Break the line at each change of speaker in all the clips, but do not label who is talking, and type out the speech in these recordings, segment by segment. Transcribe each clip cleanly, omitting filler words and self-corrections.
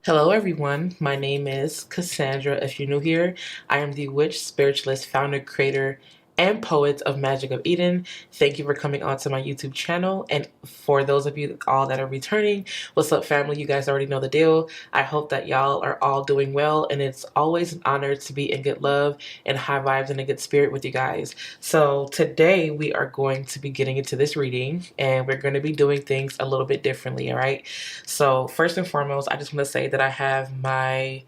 Hello, everyone. My name is Cassandra. If you're new here, I am the witch, spiritualist, founder, creator, and poet of Magic of Eden. Thank you for coming onto my YouTube channel. And for those of you all that are returning, what's up, family? You guys already know the deal. I hope that y'all are all doing well, and it's always an honor to be in good love and high vibes and a good spirit with you guys. So today we are going to be getting into this reading, and we're going to be doing things a little bit differently, all right? So first and foremost, I just want to say that I have my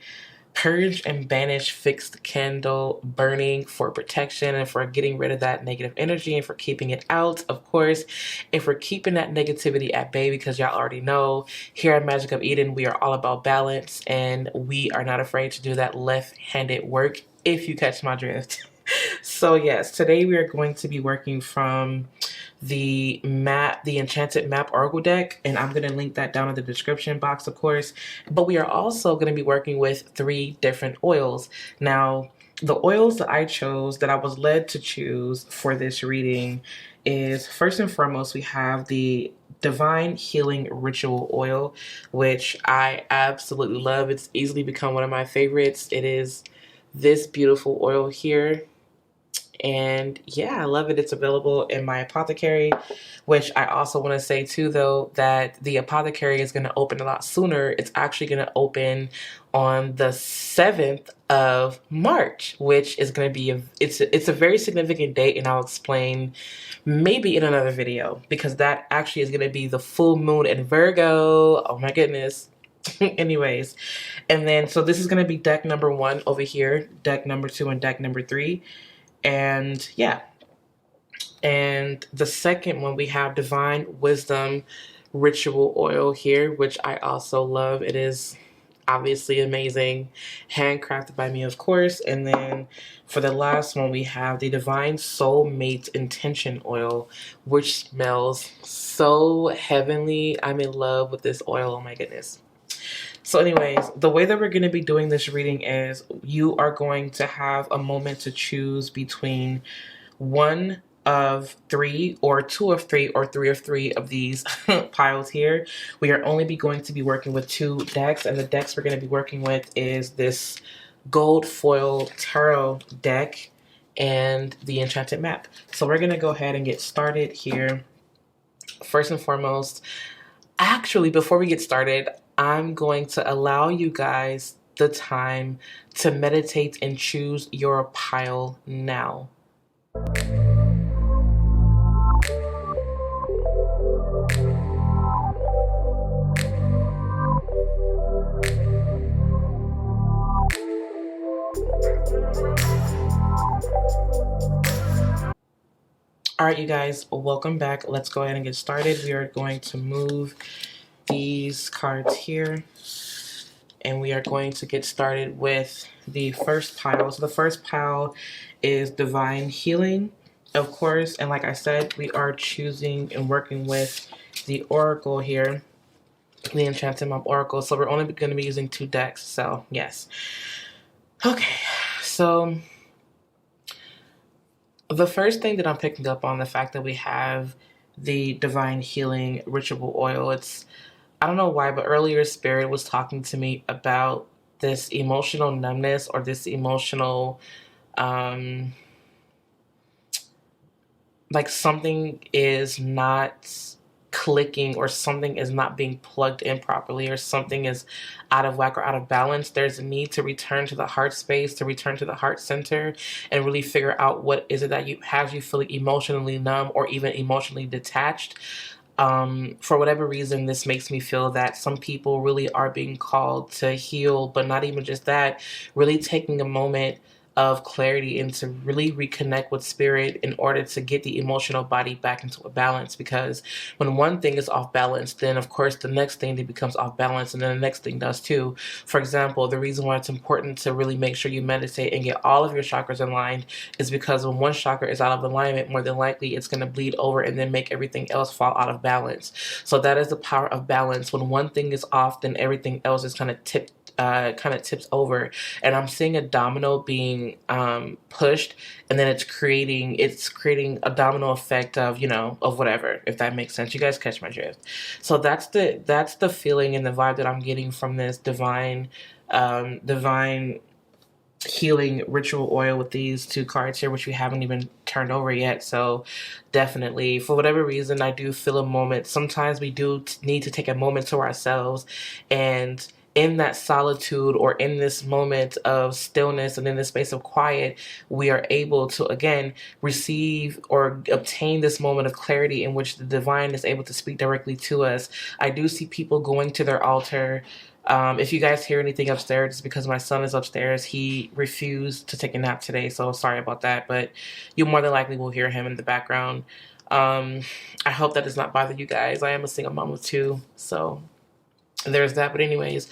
Purge and Banish fixed candle burning for protection and for getting rid of that negative energy and for keeping it out, of course, and for keeping that negativity at bay, because y'all already know here at Magic of Eden, we are all about balance and we are not afraid to do that left-handed work, if you catch my drift. So yes, today we are going to be working from the Enchanted Map Oracle deck, and I'm going to link that down in the description box, of course. But we are also going to be working with 3 different oils. Now, the oils that I chose, that I was led to choose for this reading, is first and foremost, we have the Divine Healing Ritual Oil, which I absolutely love. It's easily become one of my favorites. It is this beautiful oil here. And yeah, I love it. It's available in my apothecary, which I also want to say too, though, that the apothecary is going to open a lot sooner. It's actually going to open on the 7th of March, which is going to be it's a very significant date, and I'll explain maybe in another video, because that actually is going to be the full moon in Virgo. Oh my goodness. Anyways, and then so this is going to be deck number 1 over here, deck number 2, and deck number 3. And yeah, and the second one, we have Divine Wisdom Ritual Oil here, which I also love. It is obviously amazing, handcrafted by me, of course. And then for the last one, we have the Divine Soulmate Intention Oil, which smells so heavenly. I'm in love with this oil. Oh my goodness. So anyways, the way that we're going to be doing this reading is you are going to have a moment to choose between 1 of 3 or 2 of 3 or 3 of 3 of these piles here. We are only going to be working with 2 decks, and the decks we're going to be working with is this gold foil tarot deck and the Enchanted Map. So we're going to go ahead and get started here. First and foremost, actually, before we get started, I'm going to allow you guys the time to meditate and choose your pile now. All right, you guys, welcome back. Let's go ahead and get started. We are going to move these cards here, and we are going to get started with the first pile. So the first pile is Divine Healing, of course, and like I said, we are choosing and working with the Oracle here, the Enchanted Map Oracle. So we're only going to be using 2 decks, so yes. Okay, so the first thing that I'm picking up on, the fact that we have the Divine Healing Ritual Oil, I don't know why, but earlier Spirit was talking to me about this emotional numbness, or this emotional, like something is not clicking, or something is not being plugged in properly, or something is out of whack or out of balance. There's a need to return to the heart space, to return to the heart center, and really figure out what is it that has you feeling emotionally numb or even emotionally detached. For whatever reason, this makes me feel that some people really are being called to heal, but not even just that, really taking a moment of clarity and to really reconnect with spirit in order to get the emotional body back into a balance. Because when one thing is off balance, then of course the next thing that becomes off balance, and then the next thing does too. For example, the reason why it's important to really make sure you meditate and get all of your chakras in line is because when one chakra is out of alignment, more than likely it's going to bleed over and then make everything else fall out of balance. So that is the power of balance. When one thing is off, then everything else is kind of tips over. And I'm seeing a domino being being pushed, and then it's creating a domino effect of, of whatever, if that makes sense. You guys catch my drift. So that's the feeling and the vibe that I'm getting from this divine healing ritual oil with these two cards here, which we haven't even turned over yet. So definitely, for whatever reason, I do feel a moment. Sometimes we do need to take a moment to ourselves, and in that solitude, or in this moment of stillness and in this space of quiet, we are able to again receive or obtain this moment of clarity in which the divine is able to speak directly to us. I do see people going to their altar. If you guys hear anything upstairs, it's because my son is upstairs. He refused to take a nap today, so sorry about that, but you more than likely will hear him in the background. I hope that does not bother you guys. I am a single mom of two, so there's that. But anyways,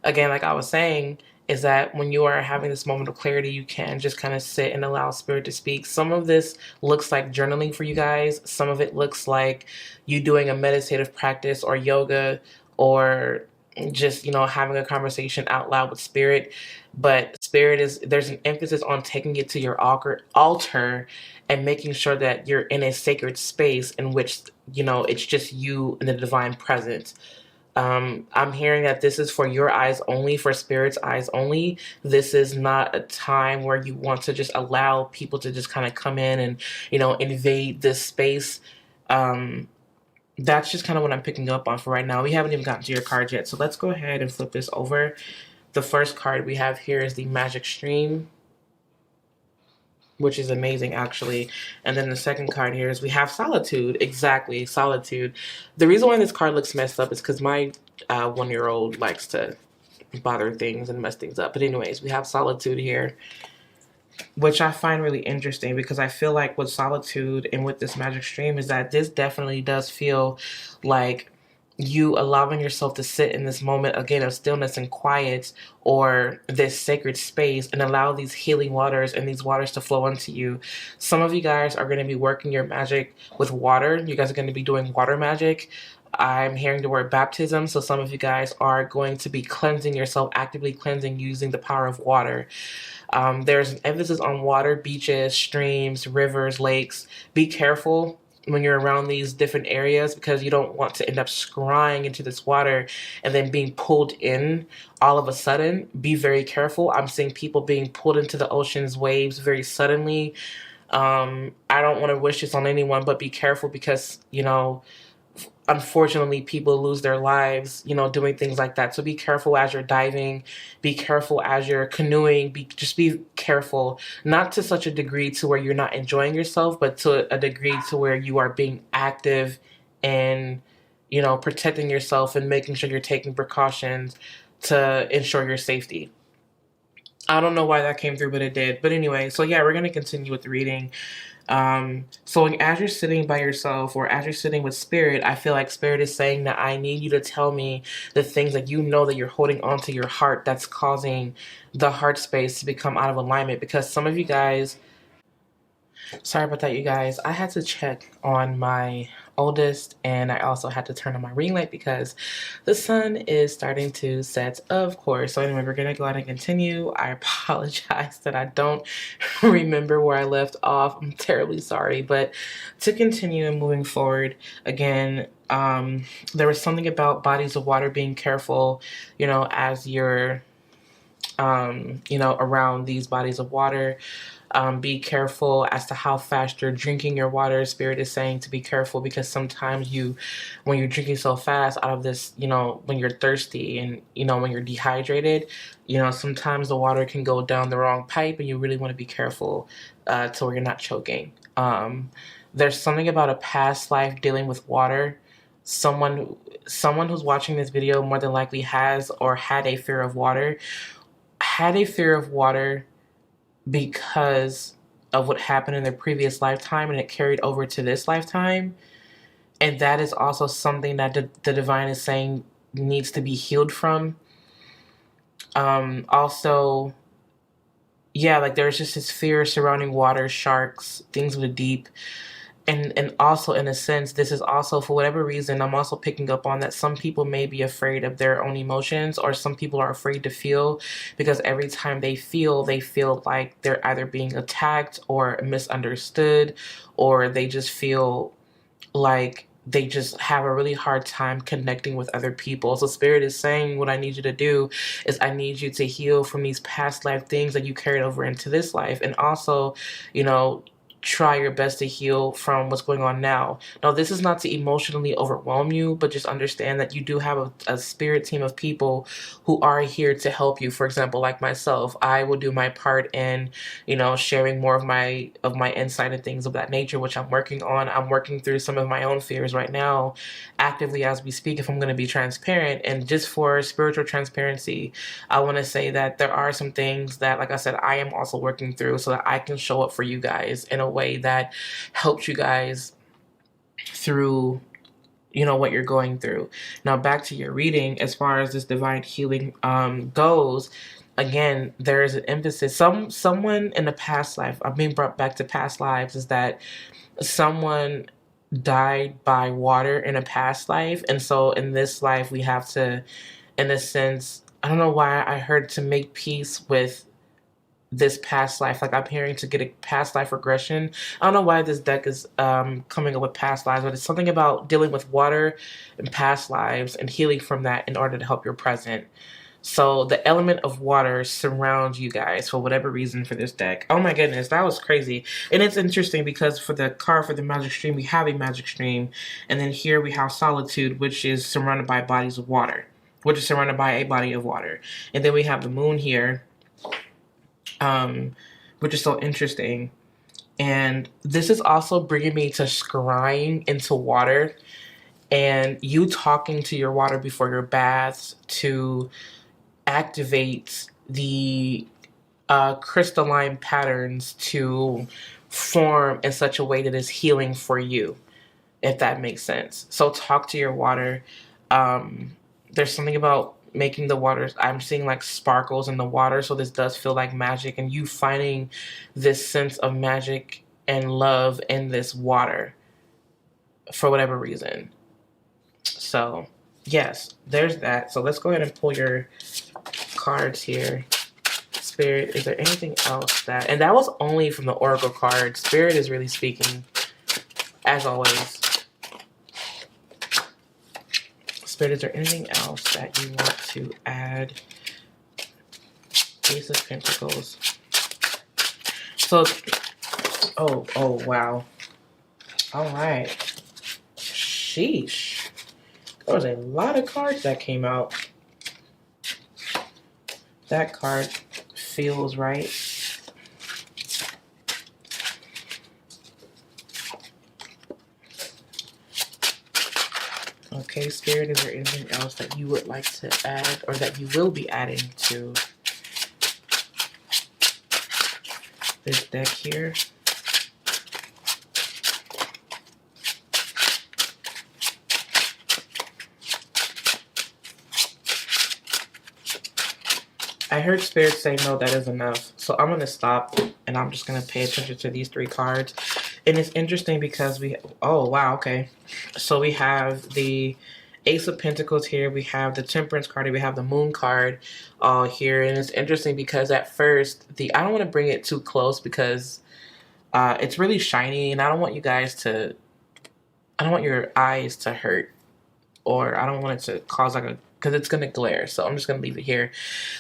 again, like I was saying, is that when you are having this moment of clarity, you can just kind of sit and allow spirit to speak. Some of this looks like journaling for you guys. Some of it looks like you doing a meditative practice or yoga, or just, having a conversation out loud with spirit. But there's an emphasis on taking it to your altar and making sure that you're in a sacred space in which, it's just you and the divine presence. I'm hearing that this is for your eyes only, for spirit's eyes only. This is not a time where you want to just allow people to just kind of come in and, invade this space. That's just kind of what I'm picking up on for right now. We haven't even gotten to your cards yet, so let's go ahead and flip this over. The first card we have here is the Magic Stream, which is amazing, actually. And then the second card here is we have Solitude. Exactly, Solitude. The reason why this card looks messed up is because my 1-year-old likes to bother things and mess things up. But anyways, we have Solitude here, which I find really interesting, because I feel like with Solitude and with this Magic Stream is that this definitely does feel like you allowing yourself to sit in this moment again of stillness and quiet, or this sacred space, and allow these healing waters and these waters to flow into you. Some of you guys are going to be working your magic with water. You guys are going to be doing water magic. I'm hearing the word baptism, so some of you guys are going to be cleansing yourself, actively cleansing using the power of water. There's an emphasis on water, beaches, streams, rivers, lakes. Be careful when you're around these different areas, because you don't want to end up scrying into this water and then being pulled in all of a sudden. Be very careful. I'm seeing people being pulled into the ocean's waves very suddenly. I don't want to wish this on anyone, but be careful, because, unfortunately, people lose their lives, doing things like that. So be careful as you're diving. Be careful as you're canoeing. Just be careful, not to such a degree to where you're not enjoying yourself, but to a degree to where you are being active and, protecting yourself and making sure you're taking precautions to ensure your safety. I don't know why that came through, but it did. But anyway, so yeah, we're going to continue with the reading. So as you're sitting by yourself, or as you're sitting with spirit, I feel like spirit is saying that I need you to tell me the things that that you're holding onto your heart that's causing the heart space to become out of alignment. Because some of you guys, sorry about that, you guys, I had to check on my oldest, and I also had to turn on my ring light because the sun is starting to set, of course. So anyway, we're gonna go ahead and continue. I apologize that I don't remember where I left off. I'm terribly sorry, but to continue and moving forward, again, there was something about bodies of water, being careful, as you're around these bodies of water. Be careful as to how fast you're drinking your water. Spirit is saying to be careful, because sometimes when you're drinking so fast out of this, when you're thirsty and, when you're dehydrated, sometimes the water can go down the wrong pipe, and you really want to be careful to where you're not choking. There's something about a past life dealing with water. Someone who's watching this video more than likely has or had a fear of water. Had a fear of water because of what happened in their previous lifetime, and it carried over to this lifetime. And that is also something that the divine is saying needs to be healed from. Also, yeah, like there's just this fear surrounding water, sharks, things with deep. and also in a sense, this is also, for whatever reason, I'm also picking up on that some people may be afraid of their own emotions, or some people are afraid to feel, because every time they feel like they're either being attacked or misunderstood, or they just feel like they just have a really hard time connecting with other people. So Spirit is saying, what I need you to do is I need you to heal from these past life things that you carried over into this life. And also, you know, try your best to heal from what's going on now. Now, this is not to emotionally overwhelm you, but just understand that you do have a spirit team of people who are here to help you. For example, like myself, I will do my part in, you know, sharing more of my insight and things of that nature, which I'm working on. I'm working through some of my own fears right now, actively as we speak, if I'm going to be transparent. And just for spiritual transparency, I want to say that there are some things that, like I said, I am also working through so that I can show up for you guys in a way that helps you guys through, you know, what you're going through. Now, back to your reading, as far as this divine healing goes, again, there is an emphasis. Someone in the past life, I'm being brought back to past lives, is that someone died by water in a past life, and so in this life we have to, in a sense, I don't know why I heard to make peace with this past life. Like, I'm hearing to get a past life regression. I don't know why this deck is coming up with past lives, but it's something about dealing with water and past lives and healing from that in order to help your present. So the element of water surrounds you guys for whatever reason for this deck. Oh my goodness, that was crazy. And it's interesting because for the card for the magic stream, we have a magic stream. And then here we have solitude, which is surrounded by bodies of water, which is surrounded by a body of water. And then we have the moon here, which is so interesting. And this is also bringing me to scrying into water and you talking to your water before your baths to activate the crystalline patterns to form in such a way that is healing for you, if that makes sense. So talk to your water. There's something about making the water, I'm seeing like sparkles in the water, so this does feel like magic, and you finding this sense of magic and love in this water for whatever reason. So yes, there's that. So let's go ahead and pull your cards here. Spirit, is there anything else that, and that was only from the Oracle card. Spirit is really speaking, as always. Spirit, is there anything else that you want to add? Ace of Pentacles. So, oh, wow. All right. Sheesh. There was a lot of cards that came out. That card feels right. Okay, Spirit, is there anything else that you would like to add, or that you will be adding to this deck here? I heard Spirit say no, that is enough. So I'm going to stop and I'm just going to pay attention to these three cards. And it's interesting because oh, wow, okay. So we have the Ace of Pentacles here. We have the Temperance card. We have the Moon card here. And it's interesting because at first, I don't want to bring it too close because it's really shiny. And I don't want you guys to, I don't want your eyes to hurt. Or I don't want it to cause like a, because it's going to glare. So I'm just going to leave it here.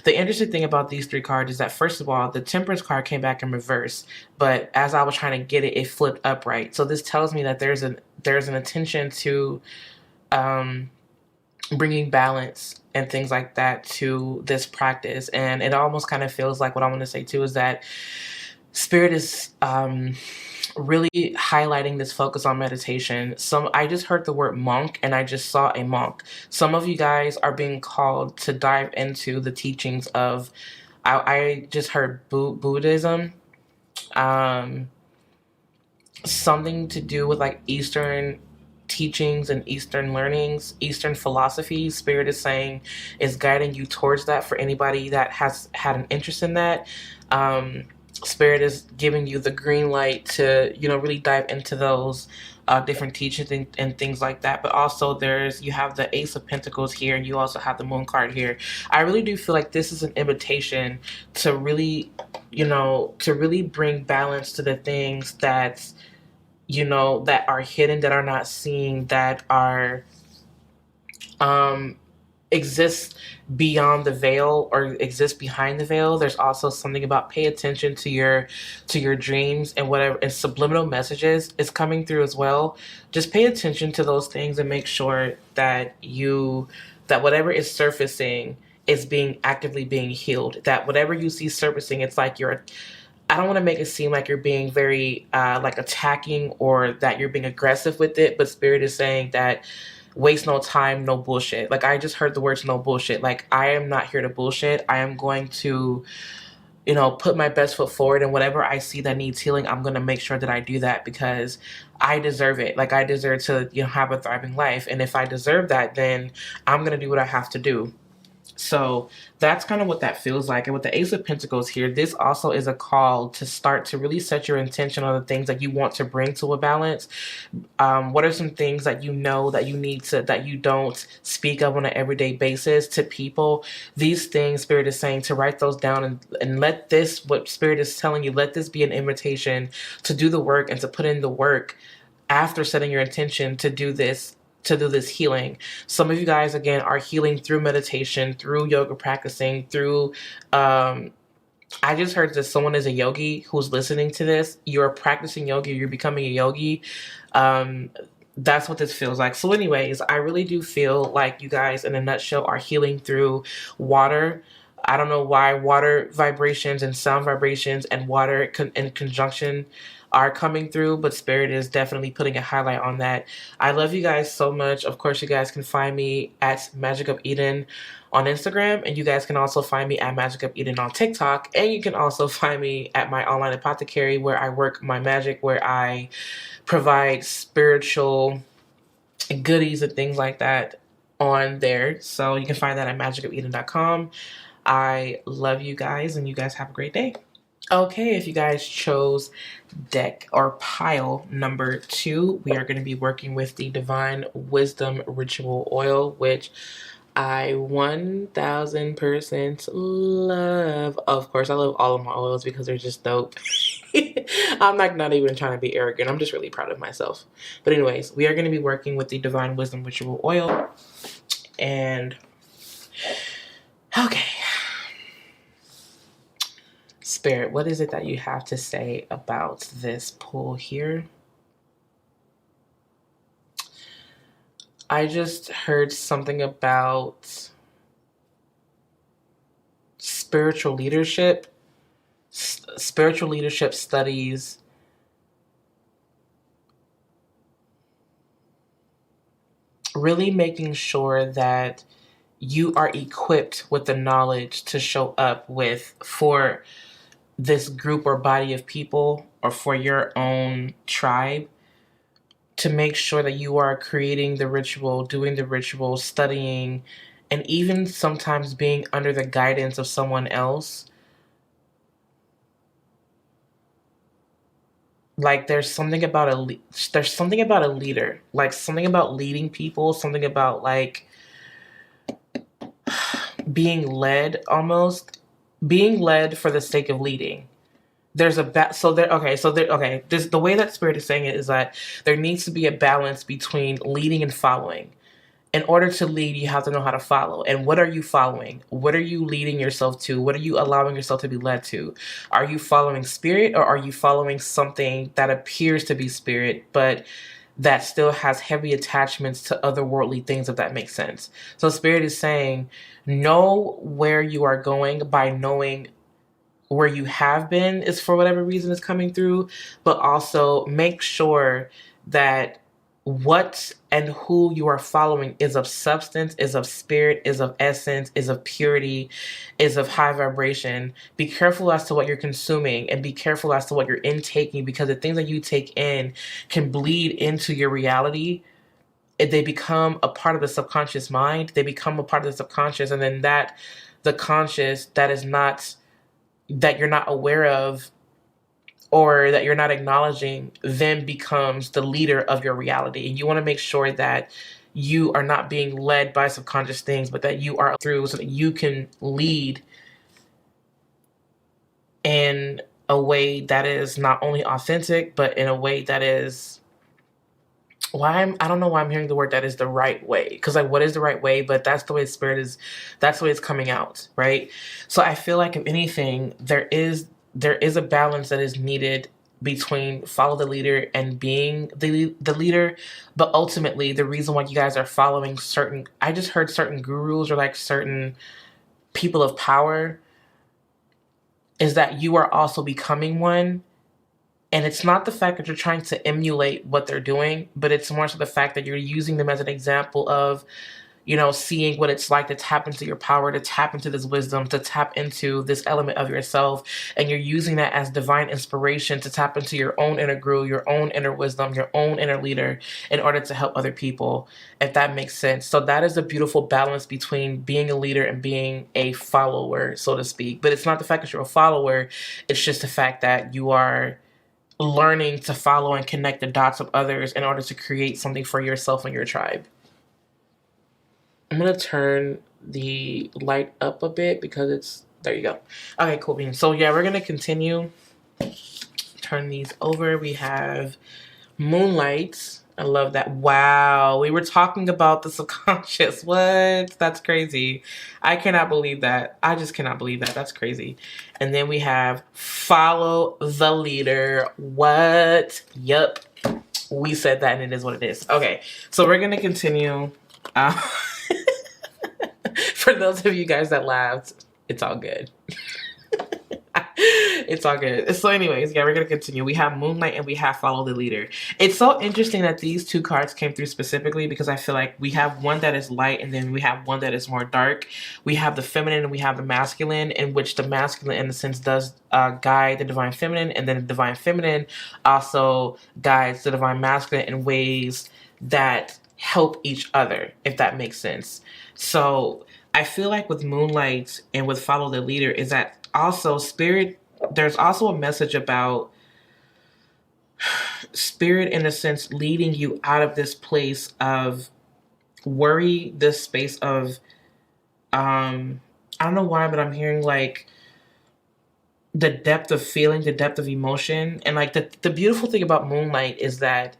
The interesting thing about these three cards is that, first of all, the Temperance card came back in reverse. But as I was trying to get it, it flipped upright. So this tells me that there's an attention to bringing balance and things like that to this practice. And it almost kind of feels like, what I want to say too is that Spirit is really highlighting this focus on meditation. I just heard the word monk and I just saw a monk. Some of you guys are being called to dive into the teachings of, I just heard Buddhism, something to do with like Eastern teachings and Eastern learnings, Eastern philosophy. Spirit is saying is guiding you towards that for anybody that has had an interest in that. Spirit is giving you the green light to, really dive into those different teachings and things like that. But also you have the Ace of Pentacles here, and you also have the Moon card here. I really do feel like this is an invitation to really, to really bring balance to the things that, that are hidden, that are not seen, that are, um, exists beyond the veil or exists behind the veil. There's also something about pay attention to your dreams and whatever, and subliminal messages is coming through as well. Just pay attention to those things and make sure that that whatever is surfacing is actively being healed. That whatever you see surfacing, it's like I don't want to make it seem like you're being very like attacking or that you're being aggressive with it, but Spirit is saying that waste no time, no bullshit. Like, I just heard the words no bullshit. Like, I am not here to bullshit. I am going to, put my best foot forward, and whatever I see that needs healing, I'm going to make sure that I do that because I deserve it. Like, I deserve to, have a thriving life. And if I deserve that, then I'm going to do what I have to do. So that's kind of what that feels like. And with the Ace of Pentacles here, this also is a call to start to really set your intention on the things that you want to bring to a balance. What are some things that that you need to, that you don't speak of on an everyday basis to people? These things, Spirit is saying to write those down and let this, what Spirit is telling you, let this be an invitation to do the work and to put in the work after setting your intention to do this healing. Some of you guys, again, are healing through meditation, through yoga practicing, through I just heard that someone is a yogi who's listening to this. You're practicing yoga, you're becoming a yogi. That's what this feels like. So anyways, I really do feel like you guys, in a nutshell, are healing through water. I don't know why water vibrations and sound vibrations and water in conjunction are coming through, but Spirit is definitely putting a highlight on that. I love you guys so much. Of course, you guys can find me at Magic of Eden on Instagram, and you guys can also find me at Magic of Eden on TikTok, and you can also find me at my online apothecary where I work my magic, where I provide spiritual goodies and things like that on there. So you can find that at magicofeden.com. I love you guys, and you guys have a great day. Okay, if you guys chose deck or pile number 2, we are going to be working with the Divine Wisdom Ritual Oil, which I 1000% love. Of course, I love all of my oils because they're just dope. I'm like not even trying to be arrogant. I'm just really proud of myself. But anyways, we are going to be working with the Divine Wisdom Ritual Oil. And okay. Spirit, what is it that you have to say about this pull here? I just heard something about spiritual leadership studies, really making sure that you are equipped with the knowledge to show up for this group or body of people, or for your own tribe, to make sure that you are creating the ritual, doing the ritual, studying, and even sometimes being under the guidance of someone else. Like there's something about a leader, like something about leading people, something about like being led, almost being led for the sake of leading. There's a this, the way that Spirit is saying it is that there needs to be a balance between leading and following. In order to lead, you have to know how to follow. And what are you following? What are you leading yourself to? What are you allowing yourself to be led to? Are you following Spirit, or are you following something that appears to be Spirit, but that still has heavy attachments to otherworldly things, if that makes sense? So Spirit is saying, know where you are going by knowing where you have been, is for whatever reason is coming through, but also make sure that what and who you are following is of substance, is of spirit, is of essence, is of purity, is of high vibration. Be careful as to what you're consuming, and be careful as to what you're intaking, because the things that you take in can bleed into your reality. They become a part of the subconscious mind. They become a part of the subconscious, and then the conscious that is not, that you're not aware of, or that you're not acknowledging then becomes the leader of your reality. And you want to make sure that you are not being led by subconscious things, but that you are through so that you can lead in a way that is not only authentic, but in a way that is I don't know why I'm hearing the word that is the right way. Because like, what is the right way? But that's the way the spirit is, that's the way it's coming out, right? So I feel like if anything, there is a balance that is needed between follow the leader and being the leader. But ultimately, the reason why you guys are following certain, I just heard certain gurus or like certain people of power, is that you are also becoming one. And it's not the fact that you're trying to emulate what they're doing, but it's more so the fact that you're using them as an example of, seeing what it's like to tap into your power, to tap into this wisdom, to tap into this element of yourself. And you're using that as divine inspiration to tap into your own inner guru, your own inner wisdom, your own inner leader in order to help other people, if that makes sense. So that is a beautiful balance between being a leader and being a follower, so to speak. But it's not the fact that you're a follower, it's just the fact that you are learning to follow and connect the dots of others in order to create something for yourself and your tribe. I'm going to turn the light up a bit because there you go. Okay, cool beans. So yeah, we're going to continue. Turn these over. We have Moonlight. I love that. Wow. We were talking about the subconscious. What? That's crazy. I cannot believe that. I just cannot believe that. That's crazy. And then we have Follow the Leader. What? Yup. We said that and it is what it is. Okay. So we're going to continue. For those of you guys that laughed, it's all good. It's all good. So anyways, yeah, we're going to continue. We have Moonlight and we have Follow the Leader. It's so interesting that these two cards came through specifically because I feel like we have one that is light and then we have one that is more dark. We have the feminine and we have the masculine, in which the masculine in a sense does guide the divine feminine, and then the divine feminine also guides the divine masculine in ways that help each other, if that makes sense. So I feel like with Moonlight and with Follow the Leader is that also spirit, there's also a message about spirit in a sense leading you out of this place of worry, this space of I don't know why, but I'm hearing like the depth of feeling, the depth of emotion. And like the beautiful thing about Moonlight is that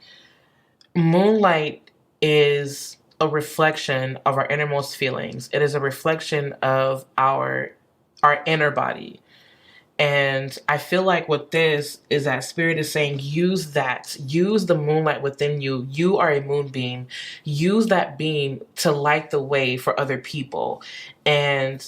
Moonlight is a reflection of our innermost feelings. It is a reflection of our inner body. And I feel like what this is that spirit is saying, use the moonlight within you. You are a moonbeam. Use that beam to light the way for other people. And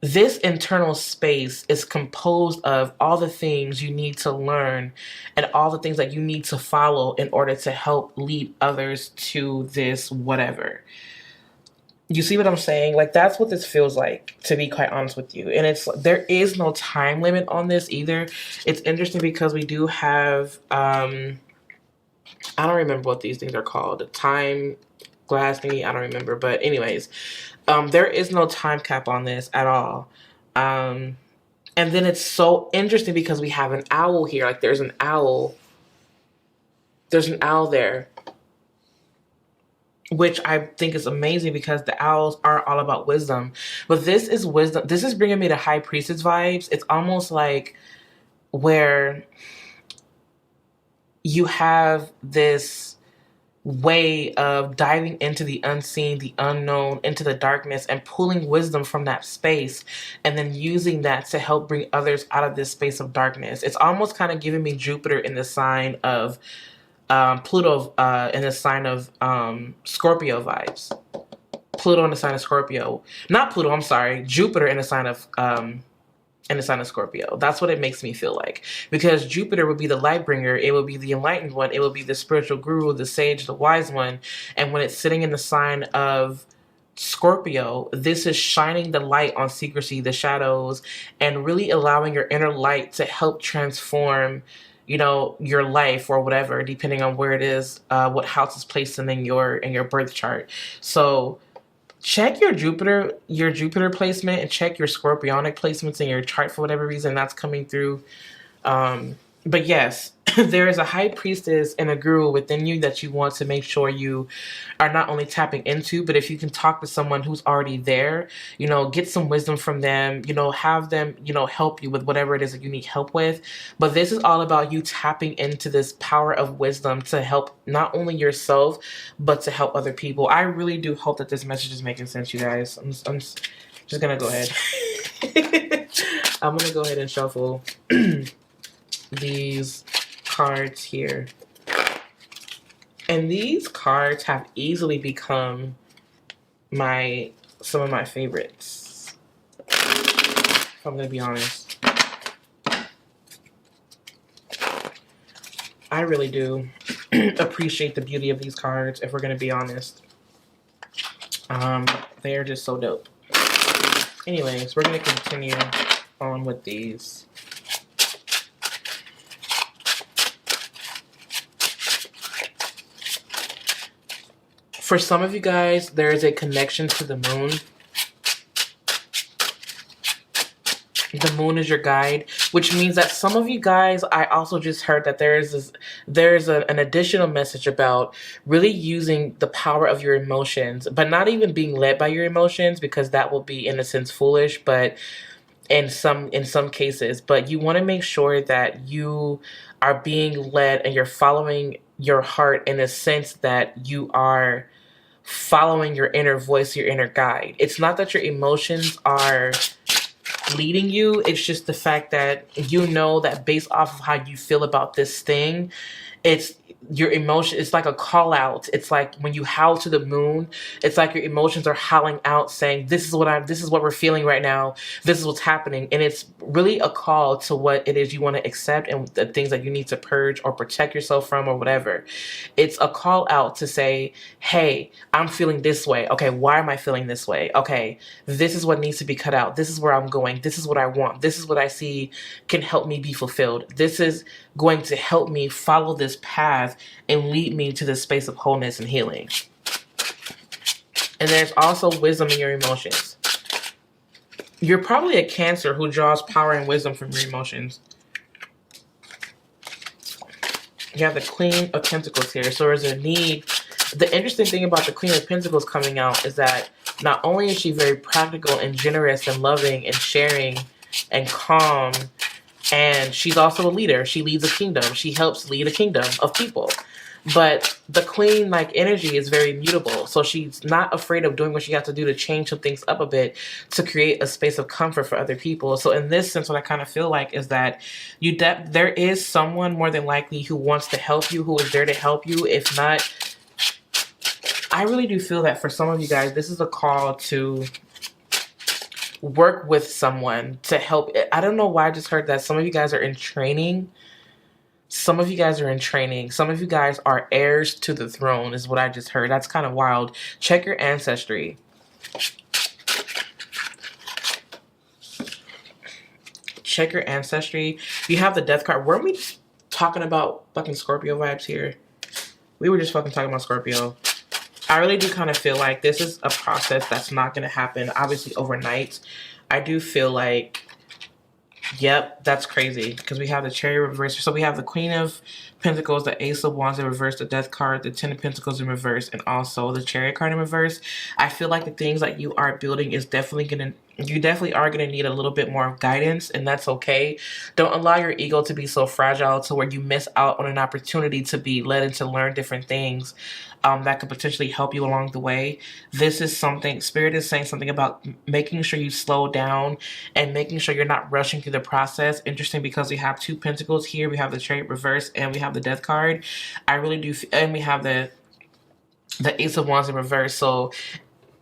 this internal space is composed of all the things you need to learn and all the things that you need to follow in order to help lead others to this whatever. You see what I'm saying? Like, that's what this feels like, to be quite honest with you. And there is no time limit on this either. It's interesting because we do have, I don't remember what these things are called. The time glass thingy, I don't remember. But anyways, there is no time cap on this at all. And then it's so interesting because we have an owl here. Like, there's an owl. There's an owl there, which I think is amazing because the owls are all about wisdom. But this is wisdom. This is bringing me to High Priestess vibes. It's almost like where you have this way of diving into the unseen, the unknown, into the darkness, and pulling wisdom from that space, and then using that to help bring others out of this space of darkness. It's almost kind of giving me Jupiter in the sign of Pluto in the sign of Scorpio vibes. Pluto in the sign of Scorpio. Not Pluto, I'm sorry. Jupiter in the sign of Scorpio. That's what it makes me feel like. Because Jupiter would be the light bringer. It would be the enlightened one. It would be the spiritual guru, the sage, the wise one. And when it's sitting in the sign of Scorpio, this is shining the light on secrecy, the shadows, and really allowing your inner light to help transform your life or whatever, depending on where it is, what house is placed in your birth chart. So check your Jupiter placement and check your Scorpionic placements in your chart for whatever reason that's coming through. But yes, there is a high priestess and a guru within you that you want to make sure you are not only tapping into, but if you can talk to someone who's already there, get some wisdom from them, have them, help you with whatever it is that you need help with. But this is all about you tapping into this power of wisdom to help not only yourself, but to help other people. I really do hope that this message is making sense, you guys. I'm just gonna go ahead. I'm gonna go ahead and shuffle these cards here. And these cards have easily become some of my favorites, if I'm gonna be honest. I really do appreciate the beauty of these cards, if we're gonna be honest. They are just so dope. Anyways, we're gonna continue on with these. For some of you guys, there is a connection to the moon. The moon is your guide, which means that some of you guys, I also just heard that there's an additional message about really using the power of your emotions, but not even being led by your emotions, because that will be in a sense foolish, but in some cases. But you want to make sure that you are being led and you're following your heart in a sense that you are following your inner voice, your inner guide. It's not that your emotions are leading you. It's just the fact that you know that based off of how you feel about this thing, it's your emotion. It's like a call out. It's like when you howl to the moon, it's like your emotions are howling out saying, this is what we're feeling right now. This is what's happening. And it's really a call to what it is you want to accept and the things that you need to purge or protect yourself from or whatever. It's a call out to say, hey, I'm feeling this way. Okay, why am I feeling this way? Okay, this is what needs to be cut out. This is where I'm going. This is what I want. This is what I see can help me be fulfilled. This is going to help me follow this path and lead me to this space of wholeness and healing. And there's also wisdom in your emotions. You're probably a Cancer who draws power and wisdom from your emotions. You have the Queen of Pentacles here. So there's a need. The interesting thing about the Queen of Pentacles coming out is that not only is she very practical and generous and loving and sharing and calm, and she's also a leader. She leads a kingdom. She helps lead a kingdom of people. But the queen-like energy is very mutable. So she's not afraid of doing what she has to do to change some things up a bit to create a space of comfort for other people. So in this sense, what I kind of feel like is that there is someone more than likely who wants to help you, who is there to help you. If not, I really do feel that for some of you guys, this is a call to work with someone to help. I don't know why I just heard that some of you guys are in training. Some of you guys are in training. Some of you guys are heirs to the throne is what I just heard. That's kind of wild. Check your ancestry. Check your ancestry. You have the Death card. Weren't we talking about fucking Scorpio vibes here? We were just fucking talking about Scorpio. I really do kind of feel like this is a process that's not going to happen, obviously, overnight. I do feel like, yep, that's crazy, because we have the Chariot reverse. So we have the Queen of Pentacles, the Ace of Wands in reverse, the Death card, the Ten of Pentacles in reverse, and also the Chariot card in reverse. I feel like the things that you are building is you definitely are going to need a little bit more guidance, and that's okay. Don't allow your ego to be so fragile to where you miss out on an opportunity to be led and to learn different things that could potentially help you along the way. This is something, Spirit is saying something about making sure you slow down and making sure you're not rushing through the process. Interesting, because we have two Pentacles here. We have the Chariot reverse and we have the Death card. I really do, and we have the Ace of Wands in reverse. So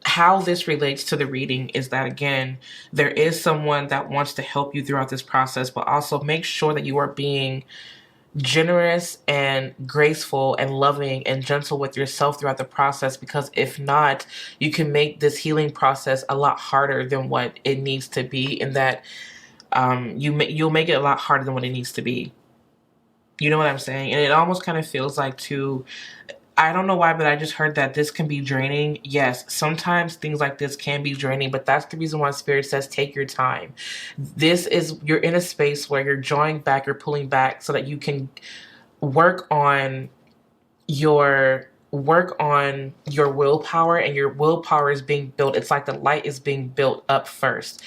how this relates to the reading is that, again, there is someone that wants to help you throughout this process, but also make sure that you are being generous and graceful and loving and gentle with yourself throughout the process, because if not, you can make this healing process a lot harder than what it needs to be, and that you'll make it a lot harder than what it needs to be. You know what I'm saying? And it almost kind of feels like, too, I don't know why, but I just heard that this can be draining. Yes, sometimes things like this can be draining, but that's the reason why Spirit says take your time. You're in a space where you're drawing back, you're pulling back so that you can work on your willpower, and your willpower is being built. It's like the light is being built up first.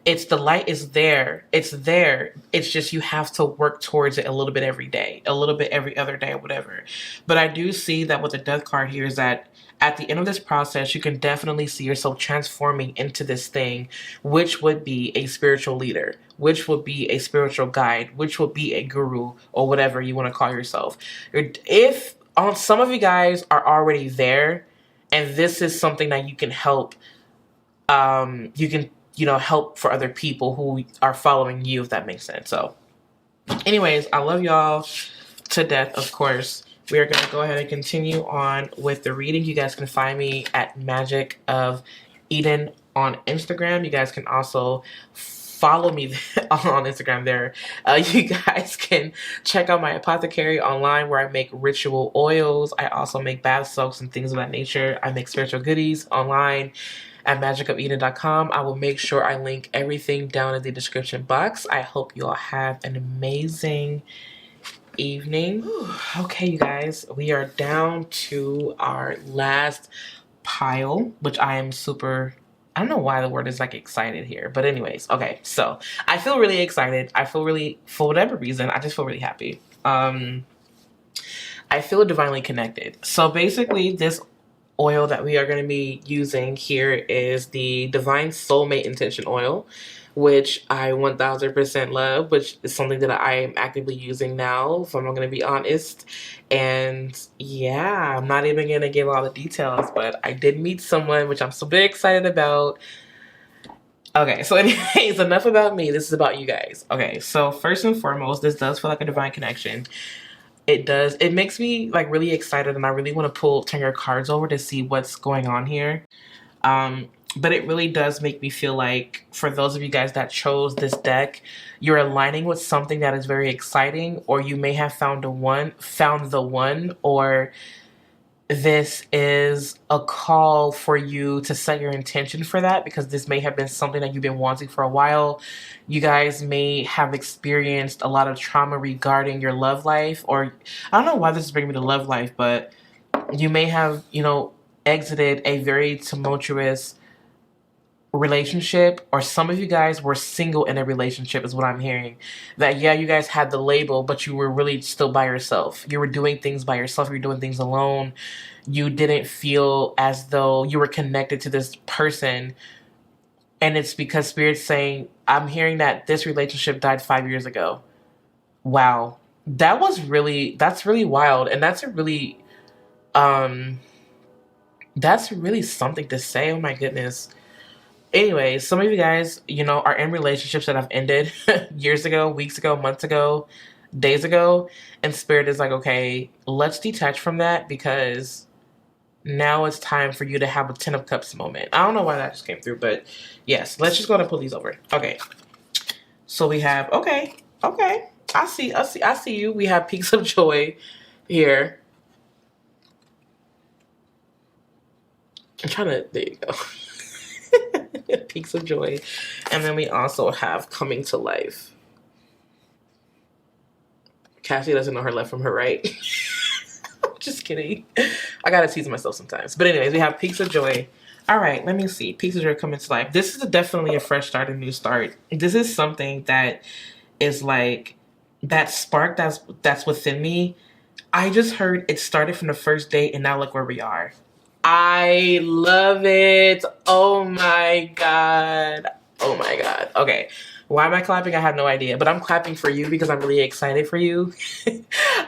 It's the light is there. It's there. It's just you have to work towards it a little bit every day, a little bit every other day, or whatever. But I do see that with the death card here is that at the end of this process, you can definitely see yourself transforming into this thing, which would be a spiritual leader, which would be a spiritual guide, which would be a guru, or whatever you want to call yourself. If some of you guys are already there, and this is something that you can help, you can help for other people who are following you, if that makes sense. So anyways, I love y'all to death. Of course, we are going to go ahead and continue on with the reading. You guys can find me at Magic of Eden on Instagram. You guys can also follow me on Instagram there. You guys can check out my apothecary online, where I make ritual oils. I also make bath soaks and things of that nature. I make spiritual goodies online at magicofeden.com. I will make sure I link everything down in the description box. I hope you all have an amazing evening. Okay, you guys, we are down to our last pile, which I am super, I don't know why the word is like excited here, but anyways, okay, so I feel really excited. I feel really, for whatever reason, I just feel really happy. I feel divinely connected. So basically, this oil that we are going to be using here is the Divine Soulmate Intention Oil, which I 1000% love, which is something that I am actively using now, if I'm not going to be honest. And yeah, I'm not even going to give all the details, but I did meet someone, which I'm so big excited about. Okay, so anyways, enough about me. This is about you guys. Okay, so first and foremost, this does feel like a divine connection. It does. It makes me like really excited, and I really want to turn your cards over to see what's going on here. But it really does make me feel like, for those of you guys that chose this deck, you're aligning with something that is very exciting, or you may have found the one, or this is a call for you to set your intention for that, because this may have been something that you've been wanting for a while. You guys may have experienced a lot of trauma regarding your love life, or I don't know why this is bringing me to love life, but you may have, exited a very tumultuous relationship, or some of you guys were single in a relationship, is what I'm hearing. That, yeah, you guys had the label, but you were really still by yourself. You were doing things by yourself. You were doing things alone. You didn't feel as though you were connected to this person. And it's because Spirit's saying, I'm hearing that this relationship died 5 years ago. Wow. That's really wild. And that's really something to say. Oh my goodness. Anyway, some of you guys, are in relationships that have ended years ago, weeks ago, months ago, days ago. And Spirit is like, okay, let's detach from that, because now it's time for you to have a 10 of Cups moment. I don't know why that just came through, but yes, let's just go ahead and pull these over. Okay. So we have, okay. I see you. We have Peaks of Joy here. I'm trying to, there you go. Peaks of Joy. And then we also have Coming to Life. Cassie doesn't know her left from her right. Just kidding. I gotta tease myself sometimes. But anyways, we have Peaks of Joy. All right, let me see. Peaks of Joy Coming to Life. This is definitely a fresh start, a new start. This is something that is like that spark that's within me. I just heard it started from the first date, and now look where we are. I love it. Oh my God. Okay. Why am I clapping? I have no idea, but I'm clapping for you because I'm really excited for you.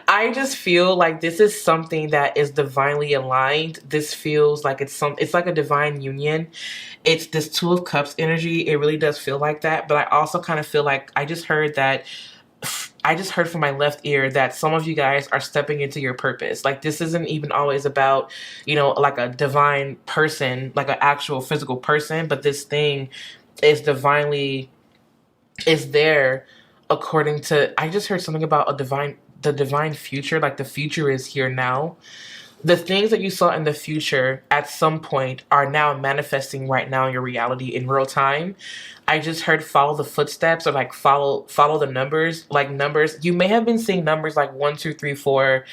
I just feel like this is something that is divinely aligned. This feels like it's like a divine union. It's this Two of Cups energy. It really does feel like that. But I also kind of feel like I just heard from my left ear that some of you guys are stepping into your purpose. Like, this isn't even always about, like a divine person, like an actual physical person, but this thing is there according to, I just heard something about the divine future. Like, the future is here now. the things that you saw in the future at some point are now manifesting right now in your reality in real time. I just heard follow the footsteps, or like follow the numbers, like numbers. You may have been seeing numbers like 1, 2, 3, 4,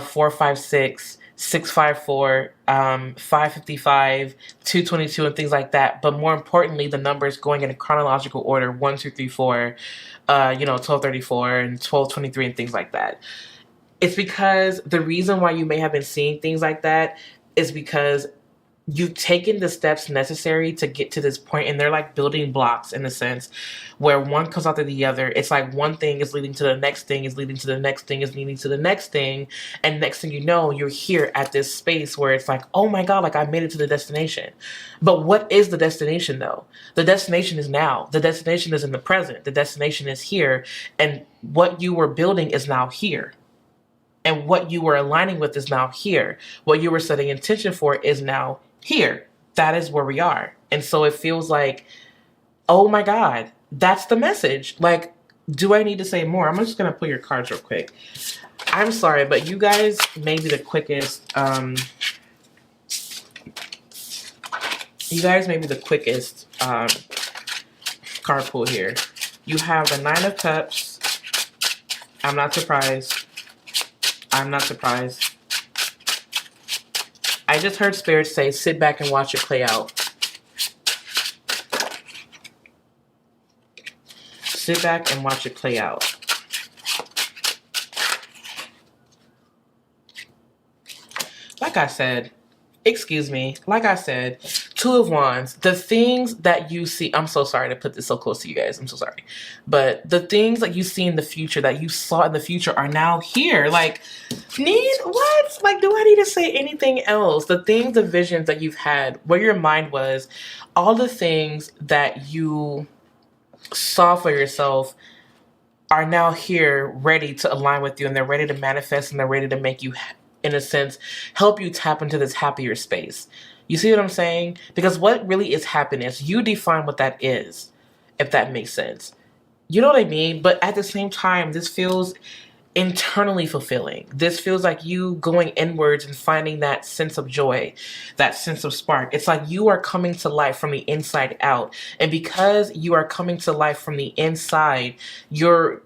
4, 5, 6, 6, 5, 4, 555, 222, and things like that. But more importantly, the numbers going in a chronological order: 1, 2, 3, 4, 1234 and 1223 and things like that. It's because the reason why you may have been seeing things like that is because you've taken the steps necessary to get to this point, and they're like building blocks in a sense where one comes after the other. It's like one thing is leading to the next thing, is leading to the next thing, is leading to the next thing, and next thing you know, you're here at this space where it's like, oh my god, like I made it to the destination. But what is the destination though? The destination is now. The destination is in the present. The destination is here, and what you were building is now here. And what you were aligning with is now here. What you were setting intention for is now here. That is where we are. And so it feels like, oh my God, that's the message. Like, do I need to say more? I'm just going to pull your cards real quick. I'm sorry, but you guys may be the quickest. Card pull here. You have the 9 of Cups. I'm not surprised. I'm not surprised. I just heard Spirit say, sit back and watch it play out. Sit back and watch it play out. Like I said, like I said, 2 of Wands, the things that you see, I'm so sorry to put this so close to you guys, I'm so sorry. But the things that you see in the future, that you saw in the future, are now here. Like, what? Like, do I need to say anything else? The things, the visions that you've had, where your mind was, all the things that you saw for yourself are now here, ready to align with you, and they're ready to manifest, and they're ready to make you, in a sense, help you tap into this happier space. You see what I'm saying? Because what really is happiness? You define what that is, if that makes sense. You know what I mean? But at the same time, this feels internally fulfilling. This feels like you going inwards and finding that sense of joy, that sense of spark. It's like you are coming to life from the inside out. And because you are coming to life from the inside, your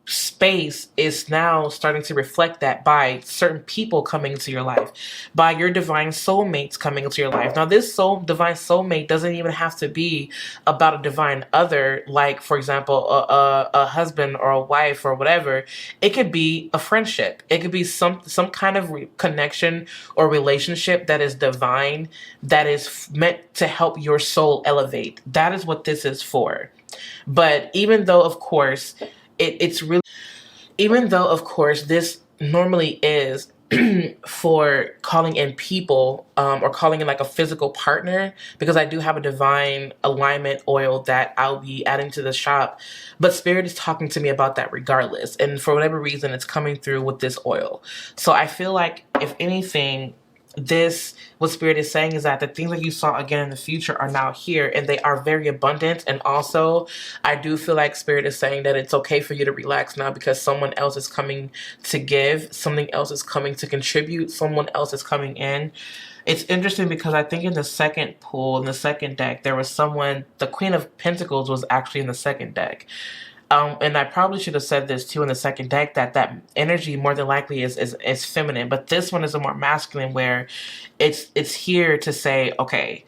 space is now starting to reflect that by certain people coming into your life, by your divine soulmates coming into your life. Now, this divine soulmate doesn't even have to be about a divine other, like, for example, a husband or a wife or whatever. It could be a friendship. It could be some kind of connection or relationship that is divine, that is meant to help your soul elevate. That is what this is for. But even though, of course, even though, of course, this normally is for calling in people, or calling in like a physical partner, because I do have a divine alignment oil that I'll be adding to the shop. But Spirit is talking to me about that regardless. And for whatever reason, it's coming through with this oil. So I feel like, if anything, what Spirit is saying is that the things that you saw again in the future are now here, and they are very abundant. And also, I do feel like Spirit is saying that it's okay for you to relax now, because someone else is coming to give, something else is coming to contribute, someone else is coming in. It's interesting because I think in the second pull, in the second deck, there was someone, the Queen of Pentacles was actually in the second deck. And I probably should have said this too in the second deck, that energy more than likely is feminine, but this one is a more masculine, where it's here to say, okay,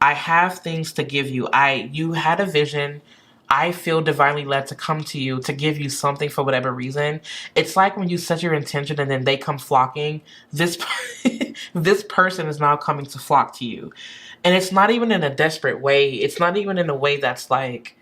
I have things to give you. You had a vision. I feel divinely led to come to you to give you something for whatever reason. It's like when you set your intention and then they come flocking. This this person is now coming to flock to you, and it's not even in a desperate way. It's not even in a way that's like,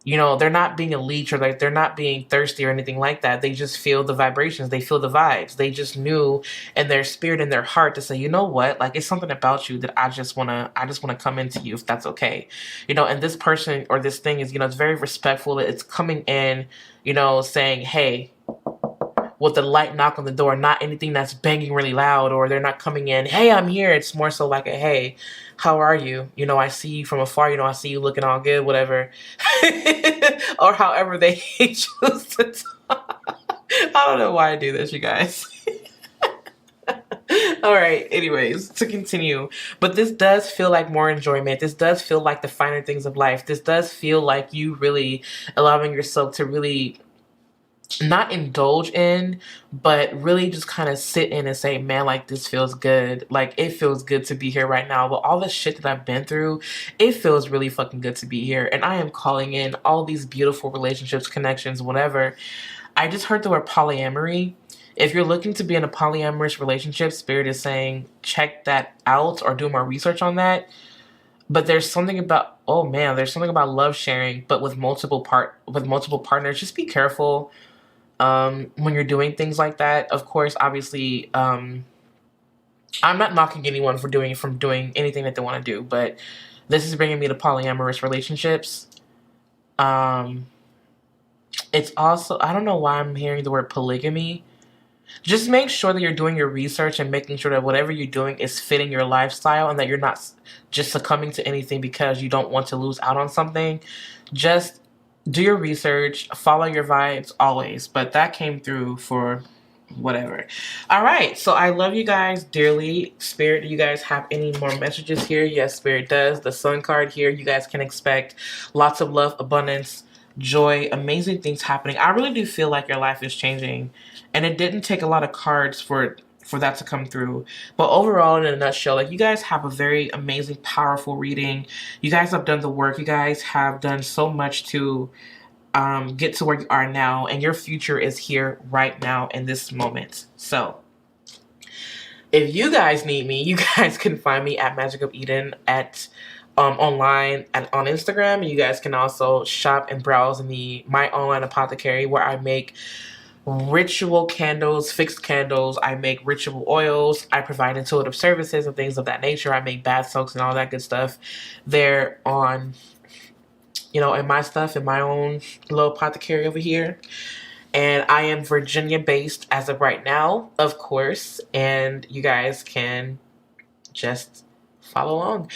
they're not being a leech, or like they're not being thirsty or anything like that. They just feel the vibrations. They feel the vibes. They just knew in their spirit and their heart to say, you know what, like, it's something about you that I just want to come into you, if that's okay. And this person or this thing is, it's very respectful. It's coming in, saying, hey, with the light knock on the door, not anything that's banging really loud, or they're not coming in, hey, I'm here. It's more so like a, hey, how are you? I see you from afar, I see you looking all good, whatever. Or however they choose to talk. I don't know why I do this, you guys. All right, anyways, to continue. But this does feel like more enjoyment. This does feel like the finer things of life. This does feel like you really allowing yourself to really not indulge in, but really just kind of sit in and say, man, like this feels good. Like it feels good to be here right now. But all the shit that I've been through, it feels really fucking good to be here. And I am calling in all these beautiful relationships, connections, whatever. I just heard the word polyamory. If you're looking to be in a polyamorous relationship, Spirit is saying check that out or do more research on that. But there's something about, oh man, there's something about love sharing, but with multiple partners. Just be careful when you're doing things like that. Of course, obviously, I'm not knocking anyone for doing anything that they want to do, but this is bringing me to polyamorous relationships. It's also, I don't know why I'm hearing the word polygamy. Just make sure that you're doing your research and making sure that whatever you're doing is fitting your lifestyle and that you're not just succumbing to anything because you don't want to lose out on something. Just do your research, follow your vibes always. But that came through for whatever. All right. So I love you guys dearly. Spirit, do you guys have any more messages here? Yes, Spirit does. The Sun card here, you guys can expect lots of love, abundance, joy, amazing things happening. I really do feel like your life is changing, and it didn't take a lot of cards for that to come through. But overall, in a nutshell, like you guys have a very amazing, powerful reading. You guys have done the work. You guys have done so much to get to where you are now, and your future is here right now in this moment. So if you guys need me, you guys can find me at Magic of Eden at online and on Instagram. You guys can also shop and browse in my online apothecary where I make ritual candles, fixed candles. I make ritual oils. I provide intuitive services and things of that nature. I make bath soaks and all that good stuff. They're on, in my stuff, in my own little apothecary over here. And I am Virginia based as of right now, of course. And you guys can just follow along.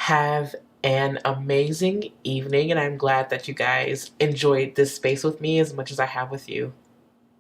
Have an amazing evening, and I'm glad that you guys enjoyed this space with me as much as I have with you.